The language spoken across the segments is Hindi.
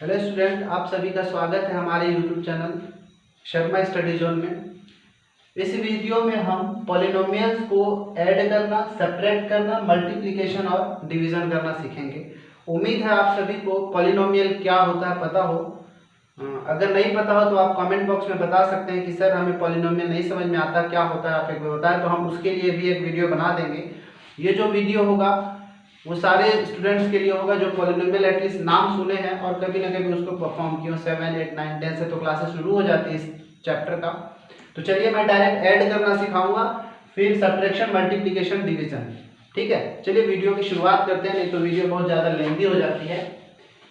हेलो स्टूडेंट, आप सभी का स्वागत है हमारे YouTube channel Sharma study zone में। इस वीडियो में हम पॉलिनोमियल्स को ऐड करना, सेपरेट करना, मल्टीप्लिकेशन और डिवीजन करना सीखेंगे। उम्मीद है आप सभी को पॉलिनोमियल क्या होता है पता हो। अगर नहीं पता हो तो आप कमेंट बॉक्स में बता सकते हैं कि सर हमें पॉलिनोमियल नहीं समझ में आता, क्या होता है आप एक बार बताएं, तो हम उसके लिए भी एक वीडियो बना देंगे। ये जो वीडियो होगा वो सारे स्टूडेंट्स के लिए होगा जो पॉलिनोमियल एटलीस्ट नाम सुने हैं और कभी ना कभी उसको परफॉर्म किए। 7, 8, 9, 10 से तो क्लासेस शुरू हो जाती है इस चैप्टर का। तो चलिए मैं डायरेक्ट ऐड करना सिखाऊंगा, फिर सब्ट्रैक्शन, मल्टीप्लिकेशन, डिवीजन। ठीक है, चलिए वीडियो की शुरुआत करते हैं, नहीं तो वीडियो बहुत ज़्यादा लेंथी हो जाती है।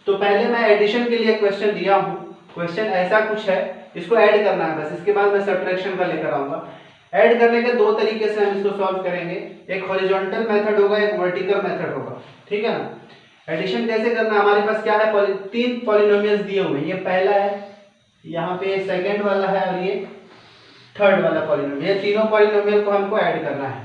तो पहले मैं एडिशन के लिए क्वेश्चन दिया हूँ। क्वेश्चन ऐसा कुछ है, इसको ऐड करना है बस, इसके बाद मैं सब्ट्रैक्शन का लेकर आऊँगा। ऐड करने के दो तरीके से हम इसको सॉल्व करेंगे, एक हॉरिजॉन्टल मेथड होगा, एक वर्टिकल मेथड होगा। ठीक है ना। एडिशन कैसे करना है, हमारे पास क्या है, तीन पॉलिनोमियल्स दिए हुए हैं। ये पहला है, यहाँ पे सेकंड वाला है और ये थर्ड वाला पॉलिनोमियल। ये तीनों पॉलिनोमियल को हमको ऐड करना है।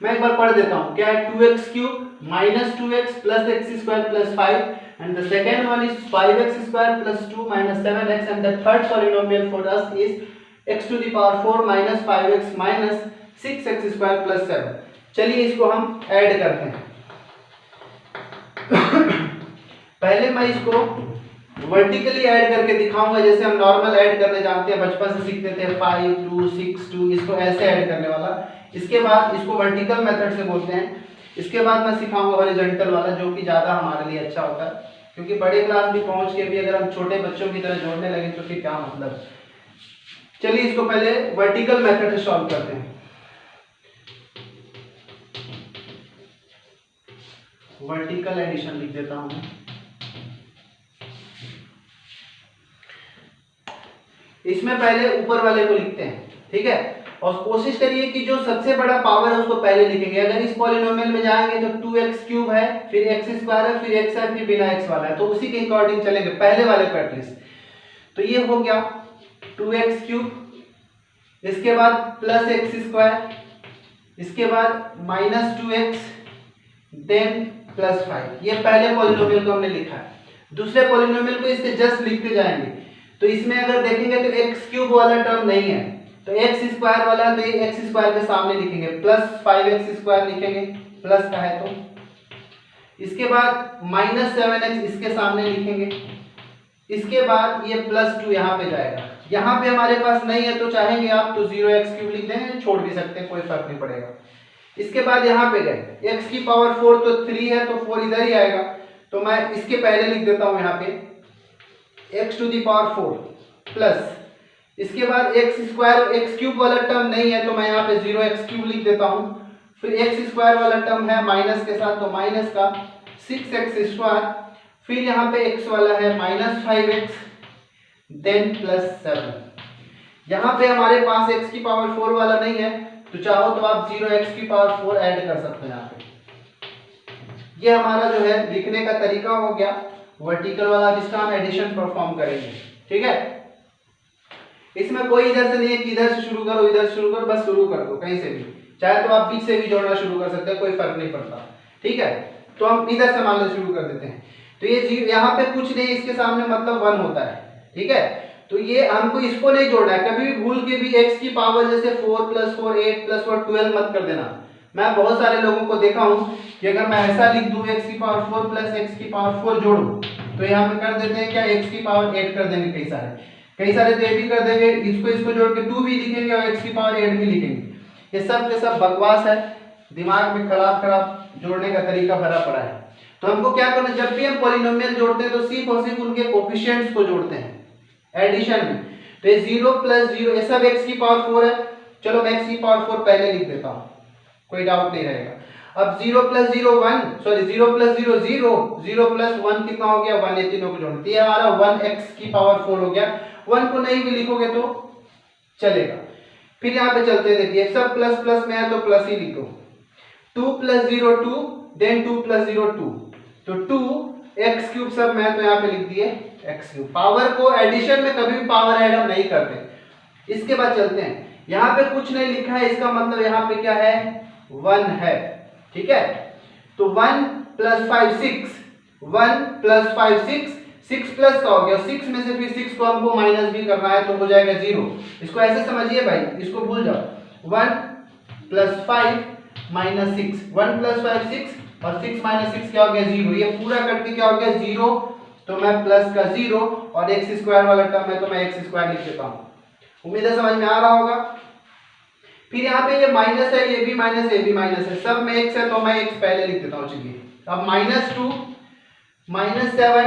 मैं एक बार पढ़ देता हूँ। क्या है, 2x³ minus 2x plus x² plus 5 and the second one is 5x² plus 2 minus 7x and the third polynomial for us is x to the power 4 minus 5x minus 6x² plus 7। चलिए इसको हम ऐड करते हैं। पहले मैं इसको वर्टिकली ऐड करके दिखाऊंगा, जैसे हम नॉर्मल ऐड करने जानते हैं, बचपन से सीखते थे 5, 2, 6, 2, इसको ऐसे ऐड करने वाला। इसके बाद इसको वर्टिकल मेथड से बोलते हैं। इसके बाद मैं सिखाऊंगा हॉरिजॉन्टल वाला, जो कि ज़्यादा हमारे लिए अच्छा होता है, क्योंकि बड़े क्लास भी पहुंच के भी अगर हम छोटे बच्चों की तरह जोड़ने लगे तो फिर क्या मतलब। चलिए इसको पहले वर्टिकल मेथड से सॉल्व करते हैं। वर्टिकल एडिशन लिख देता हूं। इसमें पहले ऊपर वाले को लिखते हैं, ठीक है, और कोशिश करिए कि जो सबसे बड़ा पावर है उसको पहले लिखेंगे। अगर इस पॉलिनोमियल में जाएंगे तो 2x³ है, फिर x² है, फिर x है, फिर बिना x वाला है, तो उसी के अकॉर्डिंग चलेंगे, पहले वाले को एटलीस्ट। तो ये हो गया 2x³, इसके बाद प्लस x², इसके बाद माइनस 2x, देन प्लस 5। ये पहले पॉलिनोमियल को हमने लिखा है। दूसरे पॉलिनोमियल को इससे जस्ट लिखते जाएंगे। तो इसमें अगर देखेंगे तो x³ वाला टर्म नहीं है, तो x² वाला, तो ये x² के सामने लिखेंगे, प्लस 5x² लिखेंगे, प्लस का है तो। इसके बाद माइनस 7x इसके सामने लिखेंगे। इसके बाद ये प्लस 2 यहाँ पे जाएगा। यहाँ पे हमारे पास नहीं है तो चाहेंगे आप तो 0x³ लिख देंगे, छोड़ भी सकते हैं, कोई फर्क नहीं पड़ेगा। इसके बाद यहाँ पे गए, x की पावर 4 तो 3 है, तो 4 इधर ही आएगा, तो मैं इसके पहले लिख देता हूँ यहाँ पे x to the power 4 plus, इसके बाद x² वाला टर्म नहीं है तो मैं यहाँ पे 0x³ लिख देता हूँ। फिर x² वाला टर्म है माइनस के साथ, तो माइनस का 6x², फिर यहाँ पे x वाला है माइनस 5x, देन प्लस 7। यहाँ पे हमारे पास x की पावर 4 वाला नहीं है, तो चाहो तो आप 0x की पावर 4 ऐड कर सकते हैं यहाँ पे। ये हमारा जो है लिखने का तरीका हो गया वर्टिकल वाला, जिसका हम एडिशन परफॉर्म करेंगे। ठीक है, इसमें कोई इधर से नहीं है कि इधर से शुरू करो, इधर से शुरू करो, बस शुरू कर दो कहीं से भी, चाहे तो आप बीच से भी जोड़ना शुरू कर सकते हैं, कोई फर्क नहीं पड़ता। ठीक है, तो हम इधर से मान लो शुरू कर देते हैं। तो ये यहाँ पे कुछ नहीं, इसके सामने मतलब 1 होता है। ठीक है, तो ये हमको इसको नहीं जोड़ना है। कभी भी भूल के भी x की पावर जैसे 4 + 4 8 + 4 12 मत कर देना। मैं बहुत सारे लोगों को देखा हूँ कि अगर मैं ऐसा लिख दूं x की पावर 4 + x की पावर 4 जोड़ूं, तो यहाँ पे कर देते हैं क्या, x की पावर 8 कर देंगे। कई सारे तो ये भी कर देंगे, इसको जोड़ के 2 भी लिखेंगे और x की पावर 8 भी लिखेंगे। ये सब के सब बकवास है, दिमाग में खराब जोड़ने का तरीका भरा पड़ा है। तो हमको क्या करना, जब भी हम पॉलिनोमियल जोड़ते हैं तो सिर्फ और सिर्फ उनके कोफिशिएंट्स को जोड़ते हैं एडिशन में। तो ये 0 + 0 ये सब x की पावर 4 है। चलो मैं x की पावर 4 पहले लिख देता हूँ, कोई डाउट नहीं रहेगा। अब 0 + 0 1, सॉरी 0 + 0 0, 0 + 1 कितना हो गया 1, ये तीनों को जोड़ते हैं, हमारा 1x की पावर 4 हो गया। 1 को नहीं भी लिखोगे तो चलेगा। फिर यहाँ पे चलते हैं, देखिए सब प्लस प्लस में है तो प्लस ही लिखो। 2 + 0 2, देन 2 + 0 2, तो 2x³ सब मैं तो यहाँ पे लिख दिए x³। पावर को एडिशन में कभी भी पावर ऐड हम नहीं करते। इसके बाद चलते हैं, यहाँ पे कुछ नहीं लिखा है, इसका मतलब यहाँ पे क्या है 1 है। ठीक है, तो 1 + 5 6, 1 + 5 6, 6 प्लस का हो गया, 6 में से फिर 6 को हमको माइनस भी करना है तो हो जाएगा 0। इसको ऐसे समझिए भाई, इसको भूल जाओ। 1 प्लस 5 माइनस 6, 1 प्लस 5 6 और 6 माइनस 6 क्या हो गया 0। ये पूरा करके क्या हो गया 0, तो मैं प्लस का 0 और एक्स स्क्वायर वाला टर्म है तो मैं एक्स स्क्वायर लिख देता हूँ। उम्मीद है समझ में आ रहा होगा। फिर यहाँ पे ये माइनस है, ये भी माइनस, ये भी माइनस है, सब में एक्स है तो मैं एक्स पहले लिख देता हूँ। चलिए अब -2 -7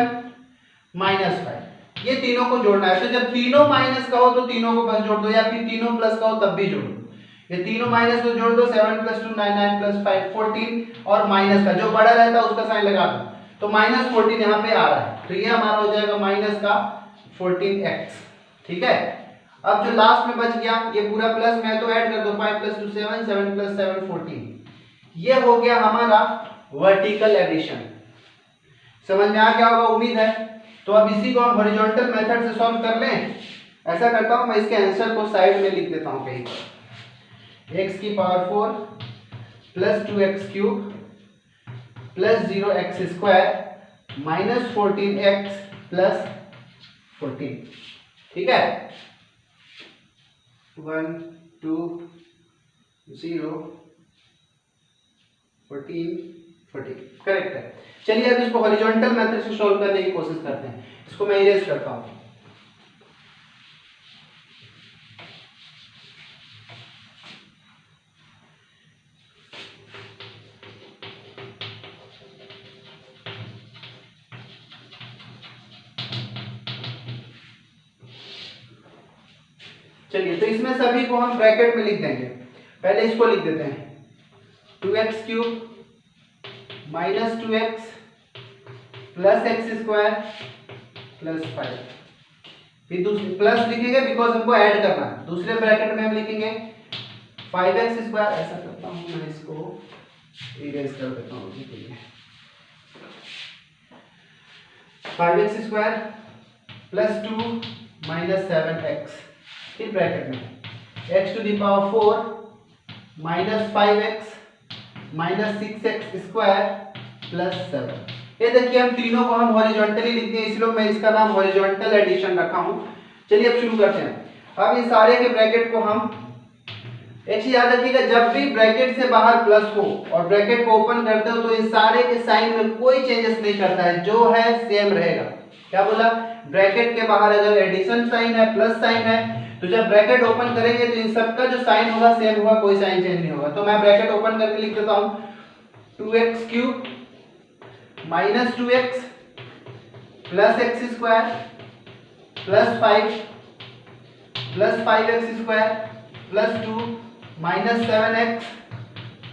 -5 ये तीनों को जोड़ना है। तो जब तीनों माइनस का हो तो तीनों को बस जोड़ दो, या फिर तीनों प्लस का हो तब भी जोड़ दो। ये तीनों माइनस को जोड़ दो, 7 + 2 9 9 + 5 14 और माइनस का जो बड़ा रहता है उसका साइन लगा दो, तो -14 यहाँ पे आ रहा है, तो ये हमारा हो जाएगा माइनस का 14x। ठीक है, अब जो लास्ट में बच गया ये पूरा प्लस में तो ऐड कर दो, 5 + 2 7 7 + 7 14। ये हो गया हमारा वर्टिकल एडिशन। समझ में आ गया होगा उम्मीद है। तो अब इसी को हम हॉरिजॉन्टल मेथड से सॉल्व कर लें। ऐसा करता हूं मैं, इसके आंसर को साइड में लिख देता हूं कहीं पर। x की पावर 4 + 2x³ + 0x² - 14x + 14। ठीक है, 1 2 0 14 14 करेक्ट है। चलिए अब इसको हॉरिजॉन्टल मेथड से सॉल्व करने की कोशिश करते हैं। इसको मैं इरेज करता हूं। चलिए तो इसमें सभी को हम ब्रैकेट में लिख देंगे। पहले इसको लिख देते हैं, 2x³ - 2x + x² + 5। फिर दूसरे प्लस लिखेंगे बिकॉज हमको ऐड करना है। दूसरे ब्रैकेट में हम लिखेंगे 5x²। ऐसा करता हूं मैं, इसको इरेज कर देता हूं। 5x² + 2 - 7x। फिर ब्रैकेट में x⁴ - 5x - 6x² + 7। ये देखिए हम तीनों को हम हॉरिजॉन्टली लिखते हैं, इसलिए मैं इसका नाम हॉरिजॉन्टल एडिशन रखा हूं। चलिए अब शुरू करते हैं। अब इन सारे के ब्रैकेट को हम, एक चीज याद रखिएगा, जब भी ब्रैकेट से बाहर प्लस हो और ब्रैकेट को ओपन करते हो तो इन सारे के साइन में कोई चेंजेस नहीं करता है, जो है सेम रहेगा। क्या बोला, ब्रैकेट के बाहर अगर एडिशन साइन है, प्लस साइन है, तो जब ब्रैकेट ओपन करेंगे तो इन सब का जो साइन होगा सेम होगा, कोई साइन चेंज नहीं होगा। तो मैं ब्रैकेट ओपन करके लिख देता हूं, 2x³ - 2x + x² + 5 + 5x² + 2 - 7x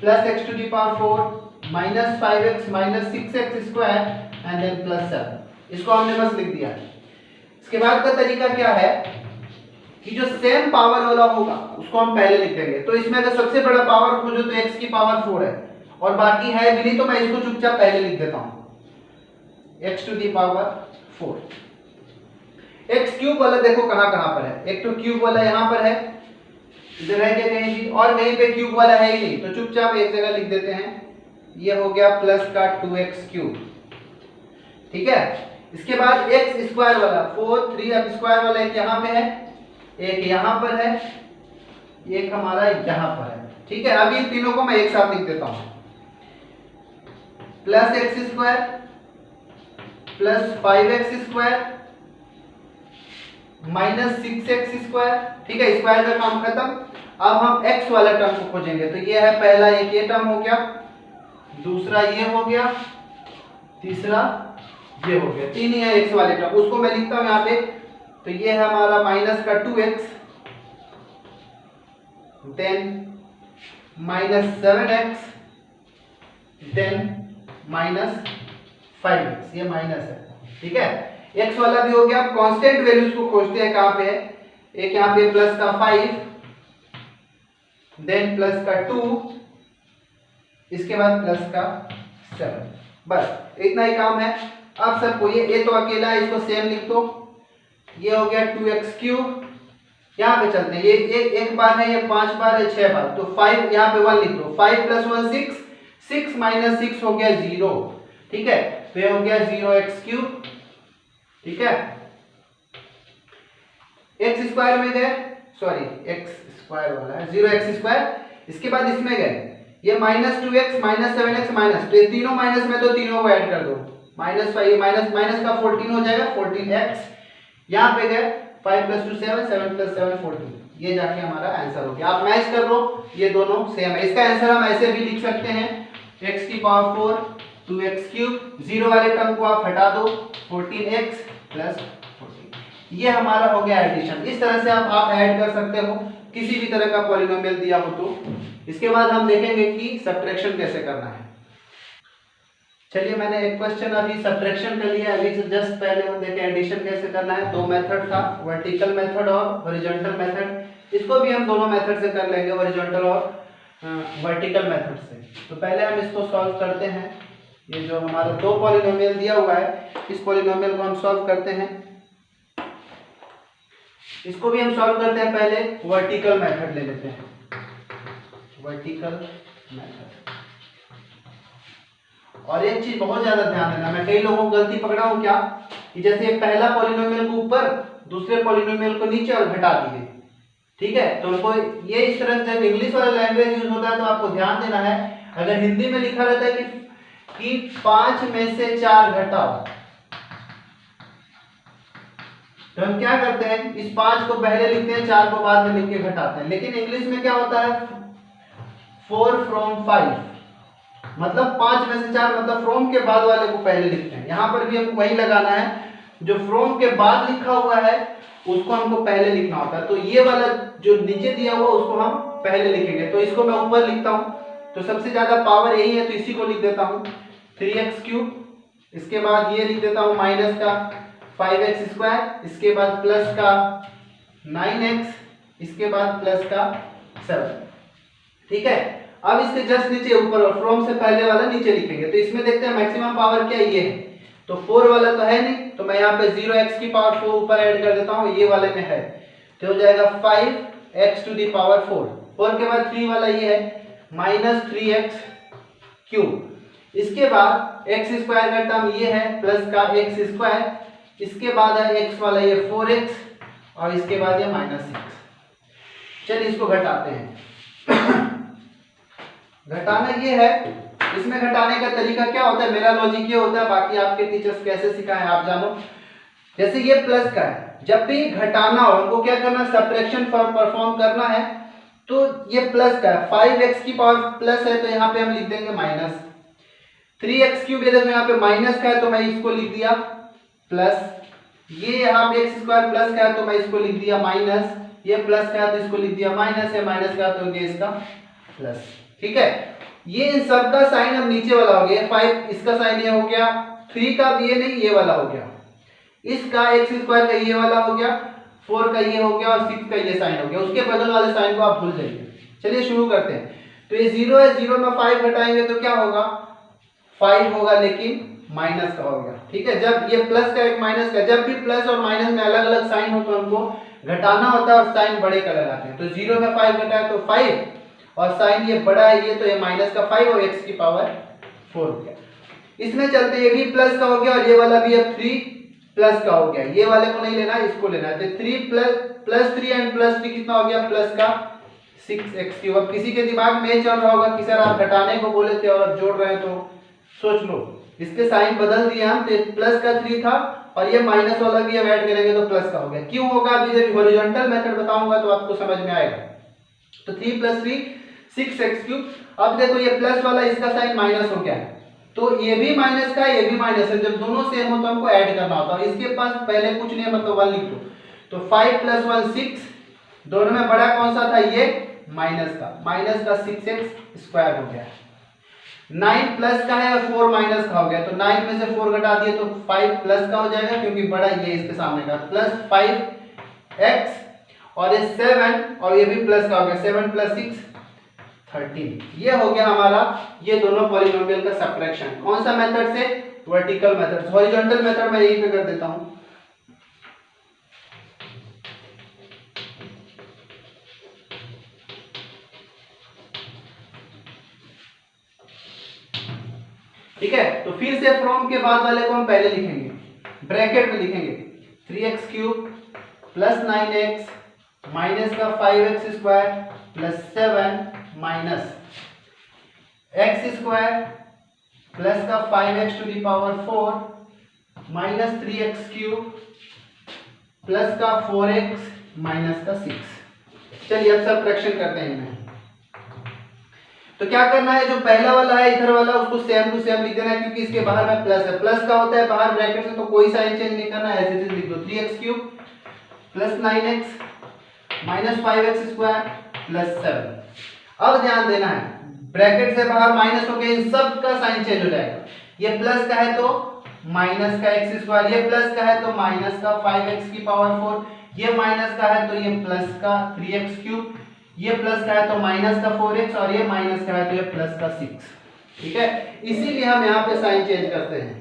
+ x⁴ - 5x - 6x² and then +7। इसको हमने बस लिख दिया। इसके बाद का तरीका क्या है कि जो सेम पावर वाला होगा उसको हम पहले लिख देंगे। तो इसमें अगर सबसे बड़ा पावर खोजो तो x की पावर 4 है और बाकी है भी नहीं, तो मैं इसको चुपचाप पहले लिख देता हूं, x⁴। x³ वाला देखो कहां कहां पर है। एक तो क्यूब वाला यहां पर है, इधर है क्या कहीं भी, और कहीं पे क्यूब वाला है ही नहीं, तो चुपचाप एक जगह लिख देते हैं। ये हो गया प्लस का 2x³। ठीक है, इसके बाद x² वाला 4 3 अब स्क्वायर वाला एक यहां पे है, एक यहां पर है, एक हमारा यहां पर है। ठीक है, अब इन तीनों को मैं एक साथ लिख देता हूं, +x² + 5x² - 6x²। ठीक है, स्क्वायर का काम खत्म। अब हम x वाला टर्म को खोजेंगे। तो ये है पहला, एक ये टर्म हो गया, दूसरा ये हो गया, तीसरा ये हो गया, तीन ही है x वाले टर्म। उसको मैं लिखता हूं यहां पे। तो ये है हमारा -2x then -7x then -5x। ये माइनस है। ठीक है, x वाला भी हो गया। कांस्टेंट वैल्यूज को खोजते हैं, कहां पे है, एक यहां पे प्लस का 5 देन प्लस का 2, इसके बाद प्लस का 7। बस इतना ही काम है। अब सबको ये तो अकेला है, इसको सेम लिख दो। ये हो गया 2x³। यहाँ पे चलते हैं, ये एक बार है, ये 5 बार है, 6 बार, तो 5 यहाँ पे 1 लिख दो। 5 + 1 6, 6 - 6 हो गया 0। ठीक है, तो ये हो गया 0x³ ठीक है, एक्स स्क्वायर में गए, सॉरी एक्स स्क्वायर वाला है 0x², इसके बाद इसमें गए ये -2x -7x माइनस, तो ये तीनों माइनस में, तो तीनों को ऐड कर दो, -5 माइनस माइनस का 14 हो जाएगा 14x, यहाँ पे गए 5 + 2 7 7 + 7 14, ये जाके हमारा आंसर हो गया। आप मैच कर लो, ये दोनों सेम है। इसका आंसर हम ऐसे भी लिख सकते हैं x⁴ 2x³, जीरो वाले टर्म को आप हटा दो 14x + 14, ये हमारा हो गया एडिशन। इस तरह से आप ऐड कर सकते हो किसी भी तरह का पॉलिनोमियल दिया हो तो। इसके बाद हम देखेंगे कि सब्ट्रैक्शन कैसे करना है। चलिए, मैंने एक क्वेश्चन अभी सब्ट्रैक्शन कर लिया, अभी जस्ट पहले हम देखें एडिशन कैसे करना है। दो मेथड था, वर्टिकल मेथड और हॉरिजॉन्टल मेथड। इसको भी हम दोनों मेथड से कर लेंगे, हॉरिजॉन्टल और वर्टिकल मेथड से। तो पहले हम इसको सॉल्व करते हैं। ये जो हमारा दो पॉलिनोमियल दिया हुआ है, इस पॉलिनोमियल को हम सॉल्व करते हैं। इसको भी हम सॉल्व करते हैं, पहले वर्टिकल मेथड ले लेते हैं, वर्टिकल मेथड। और एक चीज बहुत ज्यादा ध्यान देना, मैं कई लोगों को गलती पकड़ा हूं क्या, कि जैसे पहला पॉलिनोमियल को ऊपर, दूसरे पॉलिनोमियल को नीचे और घटा दिए, ठीक है। तो उनको ये इस तरह से, जब इंग्लिश वाला लैंग्वेज यूज होता है तो आपको ध्यान देना है। अगर हिंदी में लिखा रहता है कि 5 में से 4 घटाओ, तो हम क्या करते हैं, इस 5 को पहले लिखते हैं, 4 को बाद में लिख के घटाते हैं। लेकिन इंग्लिश में क्या होता है, 4 from 5, मतलब 5 में से 4, मतलब फ्रॉम के बाद वाले को पहले लिखते हैं। यहाँ पर भी हमको वही लगाना है, जो फ्रॉम के बाद लिखा हुआ है उसको हमको पहले लिखना होता है। तो ये वाला जो नीचे दिया हुआ उसको हम पहले लिखेंगे। तो इसको मैं ऊपर लिखता हूँ, तो सबसे ज्यादा पावर यही है, तो इसी को लिख देता हूँ 3x³। इसके बाद ये लिख देता हूँ माइनस का 5x², इसके बाद प्लस का 9x, इसके बाद प्लस का 7, ठीक है। अब इसके जस्ट नीचे ऊपर, और फ्रॉम से पहले वाला नीचे लिखेंगे। तो इसमें देखते हैं मैक्सिमम पावर क्या ये है, तो 4 वाला तो है नहीं, तो मैं यहाँ पे 0x⁴ ऊपर ऐड कर देता हूँ, ये वाले में है, तो हो जाएगा 5x⁴। 4 के बाद 3 वाला ये है -3x³। इसके बाद x² का टर्म ये है प्लस का x², इसके बाद है x वाला ये 4x, और इसके बाद ये -6। चलिए इसको घटाते हैं। घटाना ये है, इसमें घटाने का तरीका क्या होता है, मेरा लॉजिक ये होता है, बाकी आपके टीचर्स कैसे सिखाएं आप जानो। जैसे ये प्लस का है, जब भी घटाना हो हमको क्या करना, सब्ट्रैक्शन परफॉर्म करना है, तो ये प्लस का है, 5x³ प्लस है, तो यहाँ पे हम लिख देंगे माइनस। 3x³ देखो यहाँ पे माइनस का है, तो मैं इसको लिख दिया प्लस। ये यहाँ पे x² प्लस का है, तो मैं इसको लिख दिया माइनस। ये प्लस का है तो इसको लिख दिया माइनस, है माइनस का तो ये इसका प्लस, ठीक है। ये इन सब का साइन अब नीचे वाला हो गया, 5 इसका साइन ये हो गया, 3 का ये नहीं ये वाला हो गया, इसका x² का ये वाला हो गया, 4 का ये हो गया, और 6 का ये साइन हो गया। उसके बगल वाले साइन को आप भूल जाइए। चलिए शुरू करते हैं। तो ये 0 है, 0 में 5 घटाएंगे तो क्या होगा, 5 होगा, लेकिन माइनस का हो गया, ठीक है। जब ये प्लस का एक माइनस का, जब भी प्लस और माइनस में अलग अलग साइन हो तो हमको घटाना होता है और साइन बड़े का लगाते हैं। तो 0 में 5 घटाए तो 5, और साइन ये बड़ा है, ये तो ये माइनस का 5 और x⁴ हो गया। इसमें चलते ये भी प्लस का हो गया, और ये वाला भी अब 3 प्लस का हो गया। ये वाले को नहीं लेना है, इसको लेना है। तो 3 प्लस 3 एंड प्लस 3 कितना हो गया, प्लस का 6x³। अब किसी के दिमाग में ये चल रहा होगा कि सर आप घटाने को बोले थे और जोड़ रहे हैं, तो सोच लो, इसके साइन बदल दिए हम, तो प्लस का 3 था, और ये माइनस वाला भी अब ऐड करेंगे तो प्लस का हो गया। क्यों होगा, अभी जब हॉरिजॉन्टल मेथड बताऊंगा तो आपको समझ में आएगा। तो 3 + 3 6x³। अब देखो ये प्लस वाला, इसका साइन माइनस हो गया है, तो ये भी माइनस का, ये भी माइनस है। जब दोनों सेम हो तो हमको ऐड करना होता है। इसके पास पहले कुछ नहीं है, मतलब 1 लिख दो, तो 5 + 1 6, दोनों में बड़ा कौन सा था, ये माइनस का 6x² हो गया। 9 प्लस का है और 4 माइनस का हो गया, तो 9 में से 4 घटा दिए तो 5 प्लस का हो जाएगा, क्योंकि बड़ा ये इसके सामने का, प्लस 5x, और ये 7, और ये भी प्लस का हो गया, 7 + 6 13। ये हो गया हमारा ये दोनों पॉलिनोमियल का सब्ट्रैक्शन। कौन सा मेथड से, वर्टिकल मेथड। हॉरिजॉन्टल मेथड मैं यहीं पे कर देता हूं। ठीक है, तो फिर से फ्रॉम के बाद वाले को हम पहले लिखेंगे, ब्रैकेट में लिखेंगे 3x cube plus 9x minus का 5x square plus 7 minus x square plus का 5x to the power 4 minus 3x cube plus का 4x माइनस का 6। चलिए अब सबट्रैक्शन करते हैं इनमें। तो क्या करना है, जो पहला वाला है इधर वाला उसको सेम टू सेम लिख देना है, क्योंकि इसके बाहर में प्लस है, प्लस का होता है बाहर ब्रैकेट से, तो कोई साइन चेंज नहीं करना है, ऐसे लिख दो 3x cube plus 9x minus 5x square plus 7। अब ध्यान देना है, ब्रैकेट से बाहर माइनस हो गया, इन सब का साइन चेंज हो जाएगा। ये प्लस का है तो माइनस का x स्क्वायर, ये प्लस का है तो माइनस का 5x की पावर 4, ये माइनस का है तो ये प्लस का 3x क्यूब, ये प्लस का है तो माइनस का 4x, और ये माइनस का है तो ये प्लस का 6। ठीक है, इसीलिए हम यहाँ पे साइन चेंज करते हैं।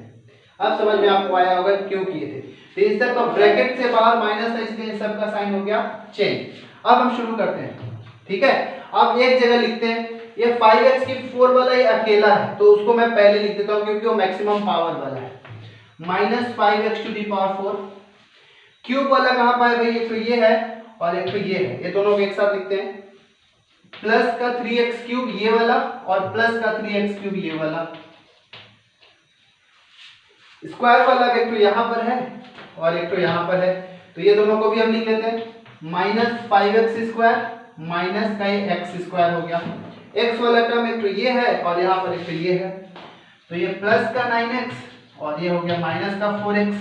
अब समझ में आपको आया होगा क्यों किए थे। तो इस सब का ब्रैकेट से बाहर माइनस है, इसलिए इन सब का साइन हो गया चेंज। अब हम शुरू करते हैं। ठीक है, अब एक जगह लिखते हैं, ये 5x की 4 वाला ये अकेला है, तो उसको मैं पहले लिख देता हूँ क्योंकि वो मैक्सिमम पावर वाला है। Minus 5x to the power 4, cube वाला कहाँ पर है भाई, एक तो ये है और एक तो ये है, ये दोनों को एक साथ लिखते हैं। प्लस का 3x क्यूब ये वाला और प्लस का 3x क्यूब ये वाला। स्क्वायर वाला एक तो यहां पर है और एक तो यहां पर है, तो ये दोनों को भी हम लिख लेते हैं। माइनस 5x स्क्वायर माइनस का ये x स्क्वायर हो गया। x वाला टर्म एक तो ये है और यहां पर एक तो ये है, तो ये प्लस का 9x और ये हो गया माइनस का 4x।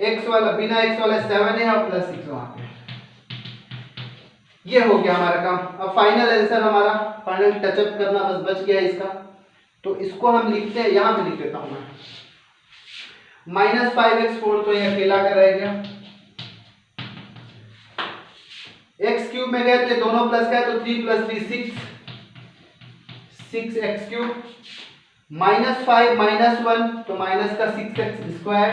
x वाला बिना x वाला 7 है और प्लस 6 वहां पे। ये हो गया हमारा काम। अब फाइनल आंसर हमारा, फाइनल टचअप करना बस बच गया इसका, तो इसको हम लिखते हैं, यहां पे लिख देता हूं मैं माइनस 5x4, तो ये अकेला का रह गया। x क्यूब में गए तो ये दोनों प्लस का है, तो 3 plus 3 6x cube minus 5 minus 1 तो माइनस का 6x स्क्वायर।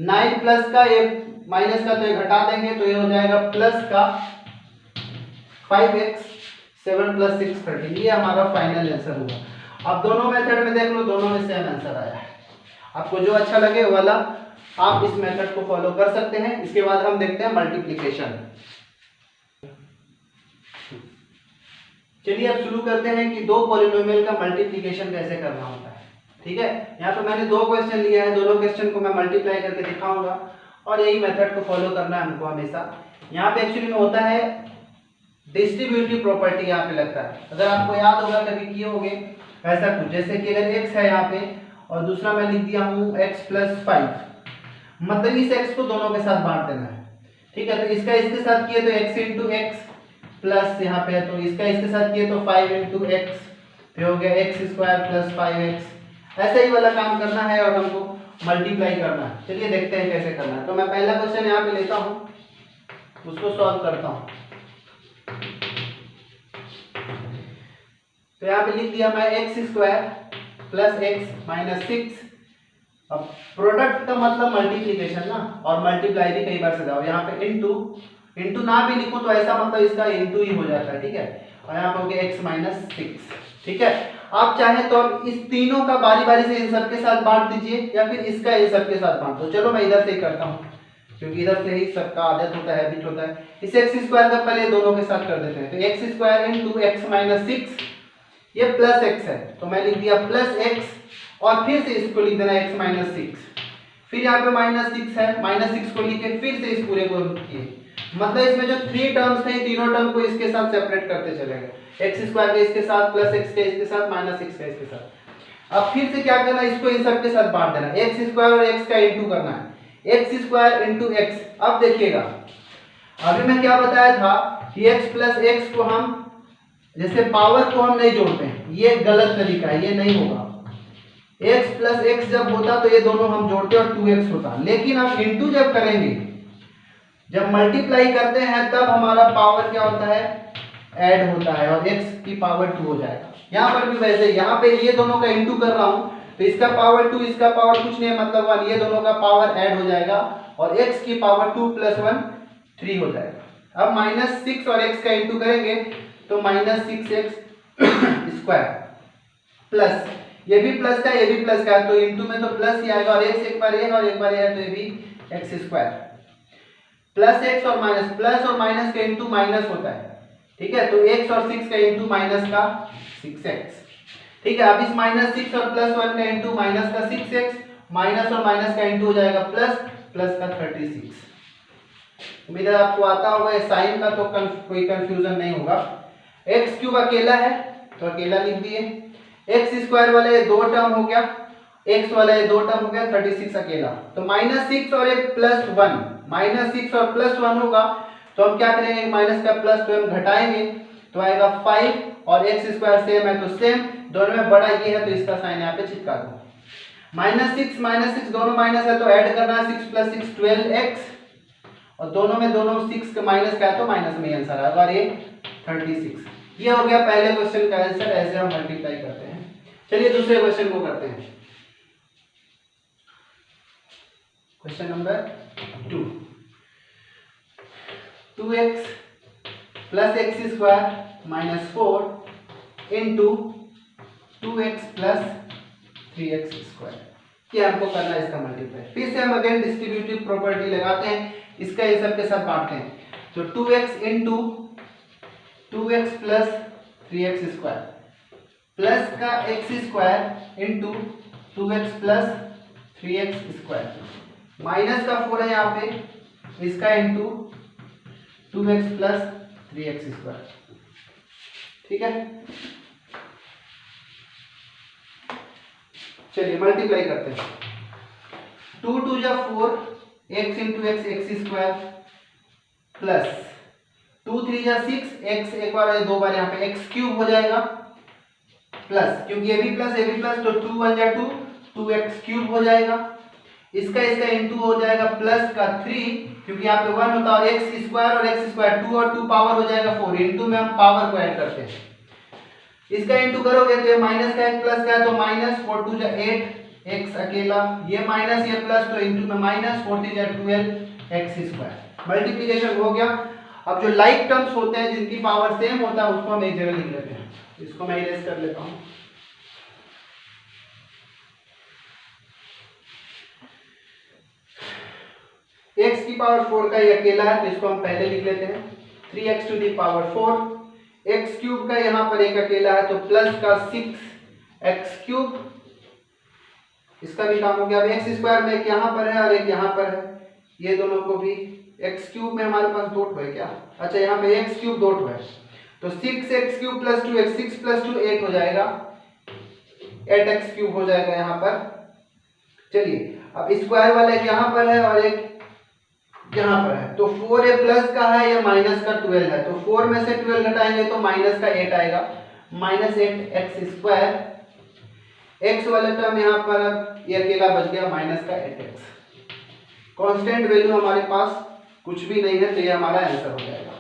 9 प्लस का ये माइनस का तो ये घटा देंगे तो ये हो जाएगा प्लस का 5x 7 प्लस 6 13। ये हमारा फाइनल आंसर हुआ। अब दोनों मेथड में देख लो, दोनों में सेम आंसर आया है। आपको जो अच्छा लगे वो वाला आप इस मेथड को फॉलो कर सकते हैं। इसके बाद हम देखते हैं मल्टीप्लिकेशन। चलिए अब शुरू करते हैं कि दो पॉलिनोमियल का मल्टीप्लिकेशन कैसे करना होता है। ठीक है, यहाँ पे मैंने दो क्वेश्चन लिया है, दोनों क्वेश्चन को मैं मल्टीप्लाई करके दिखाऊंगा और यही मेथड को फॉलो करना है हमको हमेशा। यहाँ पे एक्चुअली में होता है डिस्ट्रीब्यूटिव प्रॉपर्टी, यहाँ पे लगता है। अगर आपको याद होगा कभी किए होंगे ऐसा कुछ, जैसे कि अगर x है यहाँ पे और दूसरा मैं लिख दिया हूँ x प्लस 5, मतलब इस x को दोनों के साथ बांट देना है। ठीक है, तो इसका इसके साथ किए तो x इंटू एक्स प्लस यहाँ पे है तो इसका इसके साथ किए तो 5 इंटू एक्स, तो हो गया x स्क्वायर प्लस 5x। ऐसे ही वाला काम करना है और हमको मल्टीप्लाई करना है। चलिए देखते हैं कैसे करना है। तो मैं पहला क्वेश्चन यहाँ पे लेता हूँ, उसको सॉल्व करता हूँ। तो यहाँ पे लिख दिया मैं x square plus x minus 6। अब प्रोडक्ट का मतलब मल्टीप्लीकेशन ना, और मल्टीप्लाई भी कई बार से जाओ। यहाँ पे इंटू ना भी लिखूं तो ऐसा मतलब इसका इंटू ही हो जाता है। ठीक है, और यहाँ पे हो गया x माइनस 6। ठीक है, आप चाहे तो अब इस तीनों का बारी बारी से इन सब के साथ बांट दीजिए या फिर इसका इन सब के साथ बांट दो। चलो मैं इधर से ही करता हूँ क्योंकि इधर से ही सबका आदत होता है, हैबिट होता है। इस एक्स स्क्वायर का पहले दोनों के साथ कर देते हैं। तो x square into x minus 6, ये प्लस एक्स है तो मैं लिख दिया प्लस एक्स और फिर से इसको लिख देना एक्स माइनस 6। फिर यहाँ पे माइनस 6 है, माइनस 6 को लिखे फिर से इस पूरे को किए। मतलब इसमें जो 3 टर्म्स थे तीनों टर्म को इसके साथ सेपरेट करते चलेंगे। एक्स स्क्वायर का इसके साथ, प्लस एक्स का इसके साथ, माइनस 6 का इसके साथ। अब फिर से क्या करना है, इसको इन सब के साथ बांट देना। एक्स स्क्वायर और एक्स का इंटू करना है, एक्स स्क्वायर इंटू एक्स। अब देखिएगा अभी मैं क्या बताया था कि एक्स प्लस एक्स को हम जैसे पावर को हम नहीं जोड़ते हैं, ये गलत तरीका है, ये नहीं होगा। x प्लस एक्स जब होता तो ये दोनों हम जोड़ते और 2x होता, लेकिन अब इंटू जब करेंगे, जब मल्टीप्लाई करते हैं तब हमारा पावर क्या होता है, ऐड होता है और x की पावर 2 हो जाएगा। यहाँ पर भी वैसे, यहाँ पे ये दोनों का इंटू कर रहा हूँ तो इसका पावर 2 इसका पावर कुछ नहीं मतलब 1, ये दोनों का पावर ऐड हो जाएगा और x की पावर 2 प्लस 1 3 हो जाएगा। अब माइनस 6 और x का इंटू करेंगे तो माइनस 6x स्क्वायर प्लस ये भी प्लस का ये भी प्लस का, तो इंटू में तो प्लस ही आएगा, और x एक बार ये और एक बार ये है, तो ये भी एक्स स्क्वायर प्लस एक्स और माइनस, प्लस और माइनस का इंटू माइनस होता है, ठीक है। तो x और 6 का इंटू माइनस का 6x, ठीक है। अब इस -6 और +1 का इंटू माइनस का 6x, माइनस और माइनस का इंटू हो जाएगा प्लस, प्लस का 36। उम्मीद है आपको आता होगा, साइन का तो कोई कंफ्यूजन नहीं होगा। एक्स क्यूब अकेला है तो अकेला लिख दिए, एक्स स्क्वायर वाला ये दो टर्म हो गया, एक्स वाला ये दो टर्म हो गया, 36 अकेला। तो -6 और एक +1, -6 और +1 होगा, तो हम क्या करेंगे, माइनस का प्लस तो हम घटाएंगे, तो आएगा 5, और एक्स स्क्वायर सेम है तो सेम, दोनों में बड़ा ये है तो इसका साइन यहाँ पे चिपका दो। -6 दोनों माइनस है तो ऐड करना है, 6 + 6 12x, और दोनों में दोनों 6 का माइनस का है तो माइनस में ही आंसर आएगा, और ये 36। ये हो गया पहले क्वेश्चन का आंसर, ऐसे हम मल्टीप्लाई करते हैं। चलिए दूसरे क्वेश्चन को करते हैं, question number 2। 2x + x² - 4 into 2x + 3x², ये हमको करना है इसका मल्टीप्लाई। फिर से हम अगेन डिस्ट्रीब्यूटिव प्रॉपर्टी लगाते हैं, इसका ये सब के साथ बांटते हैं, तो 2x into 2x + 3x² plus का x² into 2x + 3x² minus का 4 है यहाँ पे, इसका इंटू 2x + 3x², ठीक है। चलिए मल्टीप्लाई करते हैं, 2 × 2 = 4, x × x x² plus 2 × 3 = 6, x एक बार दो बार यहाँ पे x³ हो जाएगा, प्लस क्योंकि ये भी प्लस तो 2 × 1 = 2, 2x³ हो जाएगा, इसका इंटू हो जाएगा प्लस का 3, क्योंकि यहाँ पे 1 होता है, x² और x², 2 और 2 पावर हो जाएगा 4, इंटू में हम पावर को ऐड करते हैं, इसका इंटू करोगे तो ये माइनस का है प्लस का है, तो -4 × 2 = 8, x अकेला, ये माइनस ये प्लस, तो इंटू में -4 × 3 = 12 x²। मल्टीप्लिकेशन हो गया। अब जो लाइक टर्म्स होते हैं जिनकी पावर सेम होता है उसको हम एक जगह लिख लेते हैं, इसको मैं इरेज कर लेता हूँ। x की पावर 4 का ये अकेला है तो इसको हम पहले लिख लेते हैं, 3x ⁴ x³ का यहाँ पर एक अकेला है तो प्लस का 6x³, इसका भी काम हो गया। अब x² में एक यहाँ पर है और एक यहाँ पर है, ये दोनों को भी, x³ में हमारे पास 2 है क्या, अच्छा यहाँ पे x³ 2 है, तो 6x³ + 2x, 6 + 2 8 हो जाएगा, 8x³ हो जाएगा यहाँ पर। चलिए अब स्क्वायर वाला एक यहाँ पर है और एक यहाँ पर है, तो 4 ये प्लस का है, ये माइनस का 12 है, तो 4 में से 12 घटाएंगे तो माइनस का 8 आएगा, -8x², x वाला टर्म यहाँ पर ये अकेला बच गया, माइनस का 8x। कांस्टेंट वैल्यू हमारे पास कुछ भी नहीं है, तो ये हमारा आंसर हो जाएगा।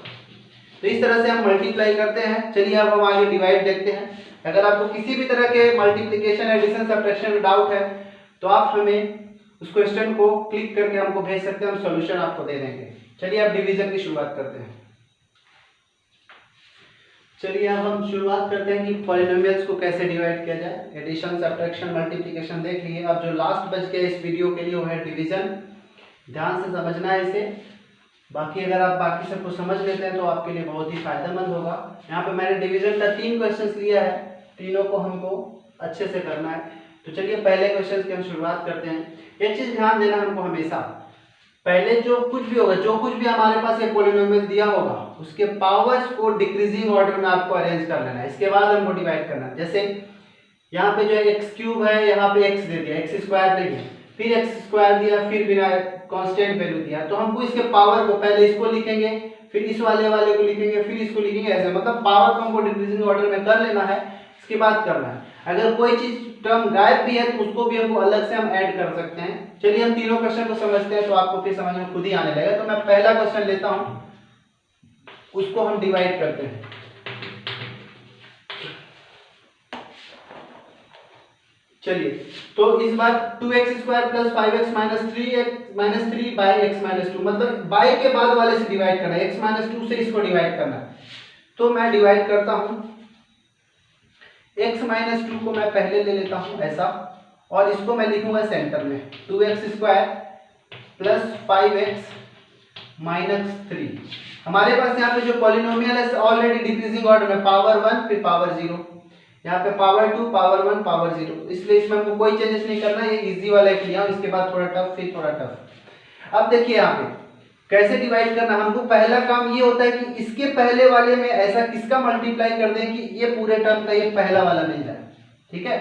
तो इस तरह से हम मल्टीप्लाई करते हैं। चलिए अब हम आगे डिवाइड देखते हैं। अगर आपको किसी भी तरह के मल्टीप्लिकेशन, एडिशन, सब्ट्रैक्शन में डाउट है तो आप हमें उस क्वेश्चन को क्लिक करके हमको भेज सकते हैं, हम सॉल्यूशन आपको दे देंगे। चलिए अब डिवीजन की शुरुआत करते हैं। चलिए अब हम शुरुआत करते हैं कि पॉलिनोमियल्स को कैसे डिवाइड किया जाए। एडिशन, सब्ट्रैक्शन, मल्टीप्लिकेशन देख लिए। अब जो लास्ट बच गया इस वीडियो के लिए वो है डिवीजन। ध्यान से समझना है इसे, बाकी अगर आप बाकी सबको समझ लेते हैं तो आपके लिए बहुत ही फायदेमंद होगा। यहाँ पे मैंने डिवीजन का 3 क्वेश्चंस लिया है, तीनों को हमको अच्छे से करना है। तो चलिए पहले क्वेश्चन की हम शुरुआत करते हैं। एक चीज ध्यान देना हमको हमेशा, पहले जो कुछ भी होगा, जो कुछ भी हमारे पास एक पॉलिनोमियल दिया होगा उसके पावर्स को डिक्रीजिंग ऑर्डर में आपको अरेंज कर लेना है, इसके बाद हमको डिवाइड करना है। जैसे यहाँ पे जो है x³ है, यहाँ पे x दे दिया, x² नहीं है, फिर x² दिया, फिर बिना कांस्टेंट वैल्यू दिया, तो हमको इसके पावर को पहले इसको लिखेंगे, फिर इस वाले को लिखेंगे, फिर इसको लिखेंगे, ऐसे मतलब पावर को हमको डिक्रीजिंग ऑर्डर में कर लेना है, इसके बाद करना है। अगर कोई चीज टर्म गायब भी है तो उसको भी हमको अलग से हम ऐड कर सकते हैं। चलिए हम तीनों क्वेश्चन को समझते हैं तो आपको फिर समझ में खुद ही आने लगेगा। तो मैं पहला क्वेश्चन लेता हूं, उसको हम डिवाइड करते हैं। चलिए तो इस बार 2x² + 5x - 3 by x - 2, मतलब बाय के बाद वाले से डिवाइड करना है, x - 2 से इसको डिवाइड करना है। तो मैं डिवाइड करता हूं, x माइनस टू को मैं पहले ले लेता हूँ ऐसा, और इसको मैं लिखूंगा सेंटर में 2x² प्लस 5x माइनस 3। हमारे पास यहाँ पे जो पॉलिनोमियल है ऑलरेडी डिक्रीजिंग ऑर्डर में, पावर 1 फिर पावर 0, यहाँ पे पावर 2 पावर 1 पावर 0, इसलिए इसमें हमको कोई चेंजेस नहीं करना। ये इजी वाला एक लिया, इसके बाद थोड़ा टफ फिर थोड़ा टफ। अब देखिए यहाँ पे कैसे डिवाइड करना। हमको पहला काम ये होता है कि इसके पहले वाले में ऐसा किसका मल्टीप्लाई कर दें कि ये पूरे टर्म का ये पहला वाला मिल जाए। ठीक है,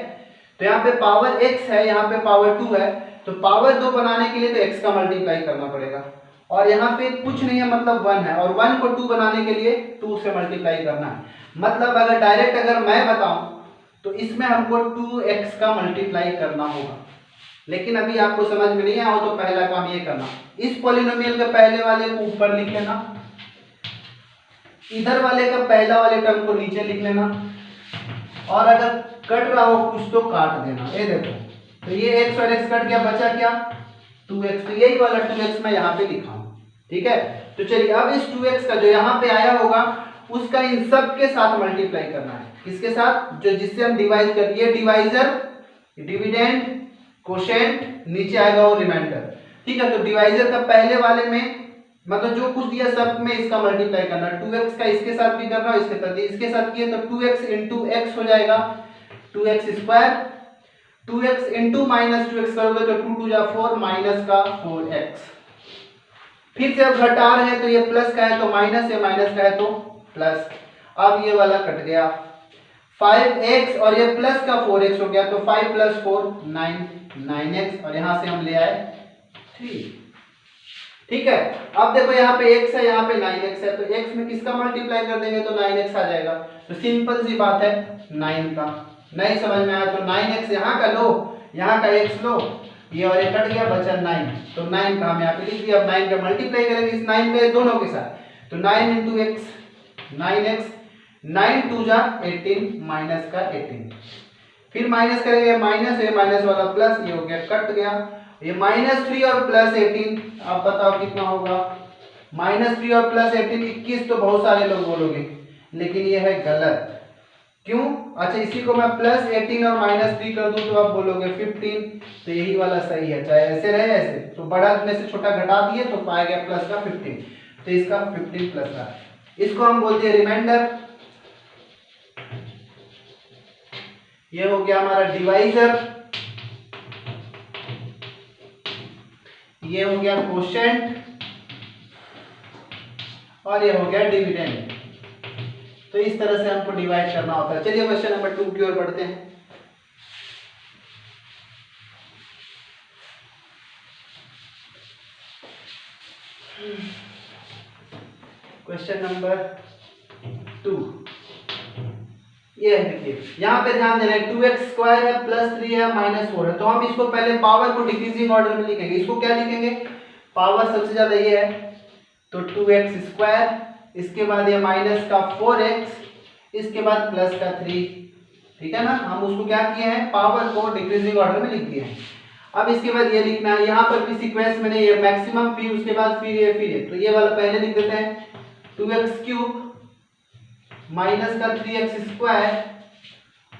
तो यहाँ पे पावर x है, यहाँ पे पावर 2 है, तो पावर 2 बनाने के लिए तो x का मल्टीप्लाई करना पड़ेगा, और यहाँ पे कुछ नहीं है मतलब 1 है, और 1 को 2 बनाने के लिए 2 से मल्टीप्लाई करना है। मतलब अगर डायरेक्ट अगर मैं बताऊं तो इसमें हमको 2x का मल्टीप्लाई करना होगा, लेकिन अभी आपको समझ में नहीं आया तो पहला काम ये करना, इस पॉलिनोमियल के पहले वाले को ऊपर लिख लेना, इधर वाले का पहला वाले टर्म को नीचे लिख लेना, और अगर कट रहा हो कुछ तो काट देना। ये देखो, तो ये x और x कट गया, बचा क्या 2x, तो यही वाला 2x मैं यहाँ पे लिखा हूँ। ठीक है, तो चलिए अब इस 2x का जो यहाँ पे आया होगा उसका इन सब के साथ मल्टीप्लाई करना है। किसके साथ? जो जिससे हम डिवाइड कर, ये डिवाइजर, डिविडेंड, कोशेंट, नीचे आएगा वो रिमाइंडर। ठीक है, तो डिवाइजर का पहले वाले में मतलब जो कुछ दिया सब में इसका मल्टीप्लाई करना, 2x का इसके साथ भी करना, इसके साथ किए तो 2x इंटू x हो जाएगा 2x², 2x into minus 2x करोगे तो 2 2 जा 4 माइनस का 4x। फिर से अब घटा रहे हैं तो ये प्लस का है तो माइनस है, माइनस का है तो प्लस। अब ये वाला कट गया 5x और ये प्लस का 4x हो गया, तो 5 प्लस 4 9x, और यहां से हम ले आए 3। ठीक है, अब देखो यहाँ पे x है, यहाँ पे 9x है, तो x में किसका मल्टीप्लाई कर देंगे तो 9x आ जाएगा। तो सिंपल सी बात है 9 का। नहीं समझ में आया तो 9x यहाँ का लो, यहाँ का x लो, ये और ये कट गया, बचा 9, तो 9 का हम यहाँ पे लिख दिया। अब 9 का मल्टीप्लाई करेंगे इस 9 पे दोनों के साथ, तो 9 इंटू x 9x, 9 2 जा 18 माइनस का 18, फिर माइनस करेंगे माइनस, ये माइनस वाला प्लस, ये हो गया कट गया, ये -3 और प्लस 18, आप बताओ कितना होगा। -3 और प्लस 18 21, तो बहुत सारे लोग बोलोगे, लेकिन ये है गलत। क्यों? अच्छा, इसी को मैं प्लस 18 और -3 कर दूं तो आप बोलोगे 15, तो यही वाला सही है। चाहे ऐसे रहे ऐसे, तो बड़ा में से छोटा घटा दिए तो पाया गया प्लस का 15, तो इसका 15 प्लस का, इसको हम बोलते हैं रिमाइंडर। ये हो गया हमारा डिवाइजर, ये हो गया कोशेंट, और ये हो गया डिविडेंड। तो इस तरह से हमको डिवाइड करना होता है। चलिए क्वेश्चन नंबर 2 की ओर बढ़ते हैं। क्वेश्चन नंबर 2 ये है, देखिए यहाँ पे ध्यान देना है 2x² है, प्लस 3 है, -4 है, तो हम इसको पहले पावर को डिक्रीजिंग ऑर्डर में लिखेंगे। इसको क्या लिखेंगे? पावर सबसे ज्यादा ये है तो 2x², इसके बाद ये माइनस का 4x, इसके बाद प्लस का 3। ठीक है ना, हम उसको क्या किए हैं, पावर को डिक्रीजिंग ऑर्डर में लिख दिए हैं। अब इसके बाद ये लिखना है, यहाँ पर भी सीक्वेंस में नहीं है, मैक्सिमम फिर उसके बाद फिर ये, तो ये वाला पहले लिख देते हैं 2x³ माइनस का 3x²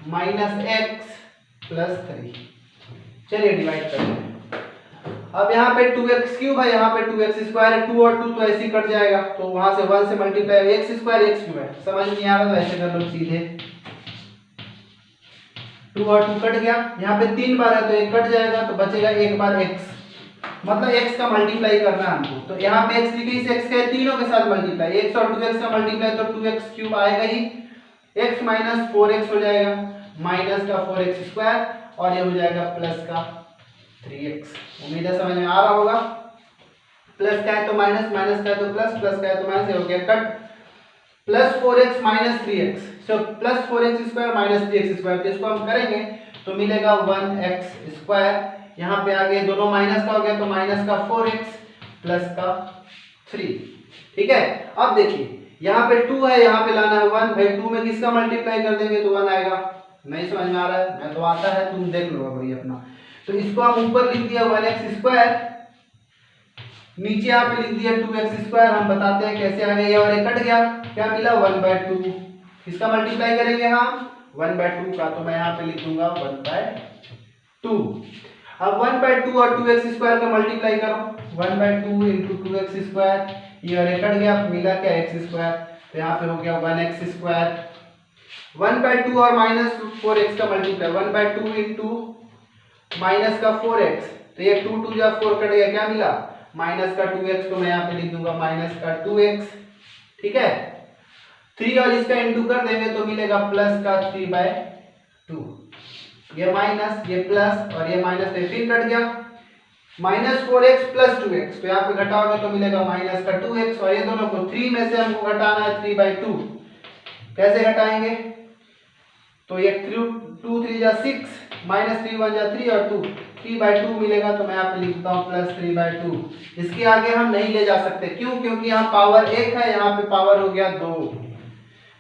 माइनस x प्लस 3। चलिए डिवाइड करते हैं। अब यहाँ पे 2x³ है, यहाँ पे 2x² है, 2 और 2 तो ऐसे ही कट जाएगा, तो वहां से 1 से मल्टीप्लाई, x² x³ है, समझ नहीं आ रहा तो ऐसे कर लो सीधे, 2 और 2 कट गया, यहाँ पे 3 बार है तो 1 कट जाएगा, तो बचेगा 1 बार x, मतलब x का मल्टीप्लाई करना है हमको। तो यहाँ पे x लिखे, इस x के तीनों के साथ मल्टीप्लाई, x और 2x का मल्टीप्लाई, तो 2x³ आएगा ही, x माइनस 4x हो जाएगा, माइनस का 4x², और ये हो जाएगा प्लस का 3x। उम्मीद है समझ में आ रहा होगा। प्लस का है तो माइनस, माइनस का है तो प्लस, प्लस का है तो माइनस, हो गया cut, plus 4x minus 3x, so plus 4x² minus 3x², तो इसको हम करेंगे तो मिलेगा 1x², यहाँ पे आगे दोनों माइनस का हो गया तो माइनस का 4x प्लस का 3। ठीक है, अब देखिए यहाँ पे 2 है, यहाँ पे लाना है 1, भाई 2 में किसका मल्टीप्लाई कर देंगे तो 1 आएगा। नहीं समझ में आ रहा है, मैं तो आता है, तुम देख लो भाई अपना। तो इसको हम ऊपर लिख दिया 1x², नीचे यहाँ पे लिख दिया 2x²। हम बताते हैं कैसे आ गया, और ये कट गया, क्या मिला 1/2, किसका मल्टीप्लाई करेंगे हम 1/2 का, तो मैं यहाँ पे लिख दूंगा 1/2। अब 1/2 और 2x स्क्वायर का मल्टीप्लाई करो, 1/2 इंटू 2x स्क्वायर, ये और कट गया, मिला क्या x स्क्वायर, तो यहाँ पे हो गया 1x स्क्वायर। 1/2 और -4x का मल्टीप्लाई, 1/2 इंटू माइनस का 4x, तो ये 2 2 या 4 कट गया, क्या मिला माइनस का 2x, तो मैं यहाँ पे लिख दूंगा माइनस का 2x। ठीक है, 3 और इसका इंटू कर देंगे तो मिलेगा प्लस का 3/2, ये माइनस ये प्लस और ये माइनस, फिर कट गया -4x प्लस 2x, तो यहाँ पे घटाओगे तो मिलेगा माइनस का 2x, और ये दोनों को 3 में से हमको घटाना है 3/2, कैसे घटाएंगे, तो ये 2 3 जा 6, -3 1 जा 3 और 2 3/2 मिलेगा, तो मैं यहाँ पे लिखता हूँ प्लस 3/2। इसके आगे हम नहीं ले जा सकते, क्यों, क्योंकि यहाँ पावर 1 है, यहाँ पे पावर हो गया 2,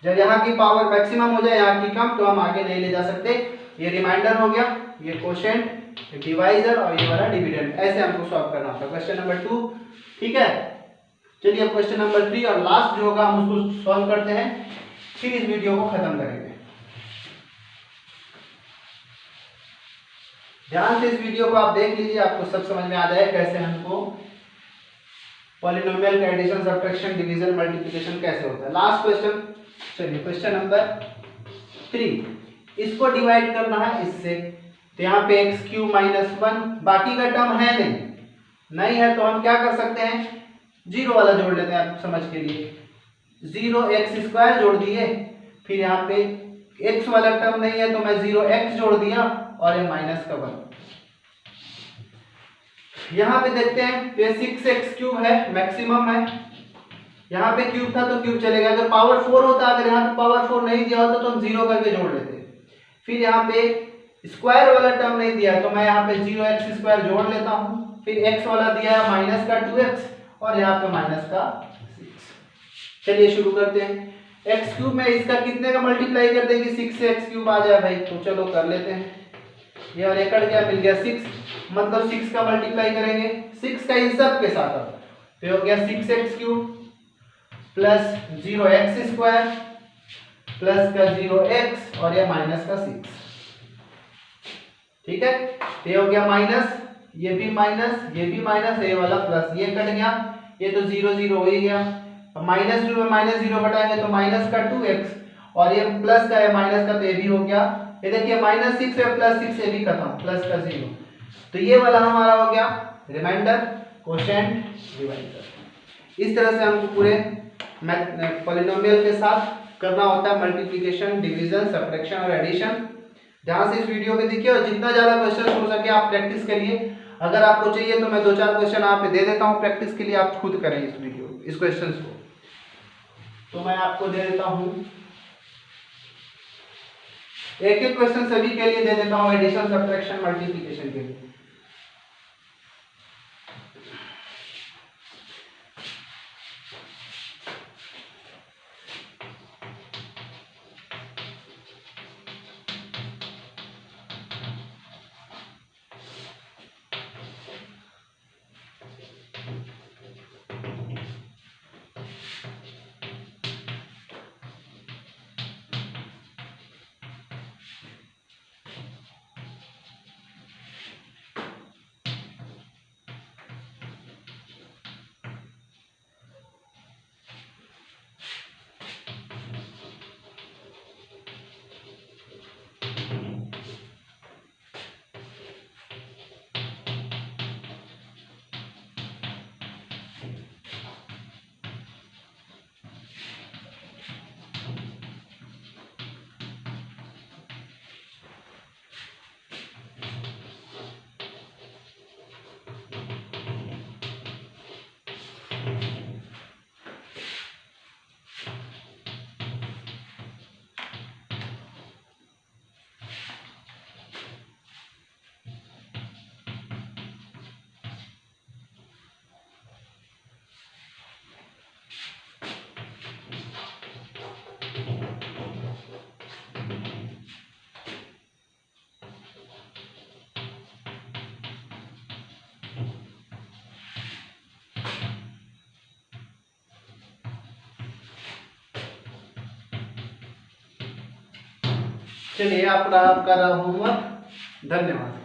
जब यहाँ की पावर मैक्सिमम हो जाए यहाँ की कम, तो हम आगे नहीं ले जा सकते। ये रिमाइंडर हो गया, ये क्वोशिएंट, डिवाइजर और ये वाला डिविडेंड, ऐसे हमको सॉल्व करना होता है क्वेश्चन नंबर 2। ठीक है, चलिए अब क्वेश्चन नंबर 3 और लास्ट जो होगा हम उसको सॉल्व करते हैं, फिर इस वीडियो को खत्म करेंगे। ध्यान से इस वीडियो को आप देख लीजिए, आपको सब समझ में आ जाए कैसे हमको पॉलिनोमियल का एडिशन, सब्ट्रैक्शन, डिवीजन, मल्टीप्लिकेशन कैसे होता है। लास्ट क्वेश्चन, चलिए क्वेश्चन नंबर 3, इसको डिवाइड करना है इससे, तो यहाँ पे x³ -1, बाकी का टर्म है नहीं है, तो हम क्या कर सकते हैं, जीरो वाला जोड़ लेते हैं आप समझ के लिए, 0x² जोड़ दिए, फिर यहाँ पे x वाला टर्म नहीं है तो मैं 0x जोड़ दिया, और ये माइनस का 1। यहाँ पे देखते हैं, ये 6x³ है, मैक्सिमम है, यहाँ पे क्यूब था तो क्यूब चलेगा, अगर पावर 4 होता, अगर यहाँ पे पावर 4 नहीं दिया होता तो हम 0 करके जोड़ लेते। फिर यहाँ पे स्क्वायर वाला टर्म नहीं दिया, तो मैं यहाँ पे 0x² जोड़ लेता हूँ, फिर x वाला दिया है माइनस का 2x, और यहाँ पे माइनस का 6। चलिए शुरू करते हैं, x³ में इसका कितने का मल्टीप्लाई कर देंगे, 6 से x³ आ जाए भाई, तो चलो कर लेते हैं, ये और कट गया, मिल गया 6, मतलब 6 का मल्टीप्लाई करेंगे 6 का इन सब के साथ, अब तो हो गया 6x³ प्लस 0x² प्लस का 0x और ये माइनस का 6। ठीक है, ये हो गया माइनस, ये भी माइनस, ये भी माइनस, ये वाला प्लस, ये कट गया, ये तो 0 0 हो ही गया, -2 में -0 घटाएंगे तो माइनस का 2x, और ये प्लस का है माइनस का, तो ये भी हो गया, ये देखिए -6 है प्लस 6, ये भी खत्म, प्लस का 0, तो ये वाला हमारा हो गया रिमाइंडर, क्वोशिएंट, डिवाइजर। इस तरह से हमको पूरे पॉलिनोमियल के साथ करना होता है मल्टीप्लिकेशन, डिवीजन, सब्ट्रैक्शन और एडिशन। ध्यान से इस वीडियो को देखिए, और जितना ज्यादा क्वेश्चन हो सके आप प्रैक्टिस करिए। अगर आपको चाहिए तो मैं 2-4 क्वेश्चन आप पे दे देता हूँ प्रैक्टिस के लिए, आप खुद करें इस क्वेश्चन को, तो मैं आपको दे देता हूँ एक क्वेश्चन सभी के लिए दे देता हूँ, एडिशन, सब्ट्रैक्शन, मल्टीप्लिकेशन के लिए। चलिए आपका रहा होमवर्क। धन्यवाद।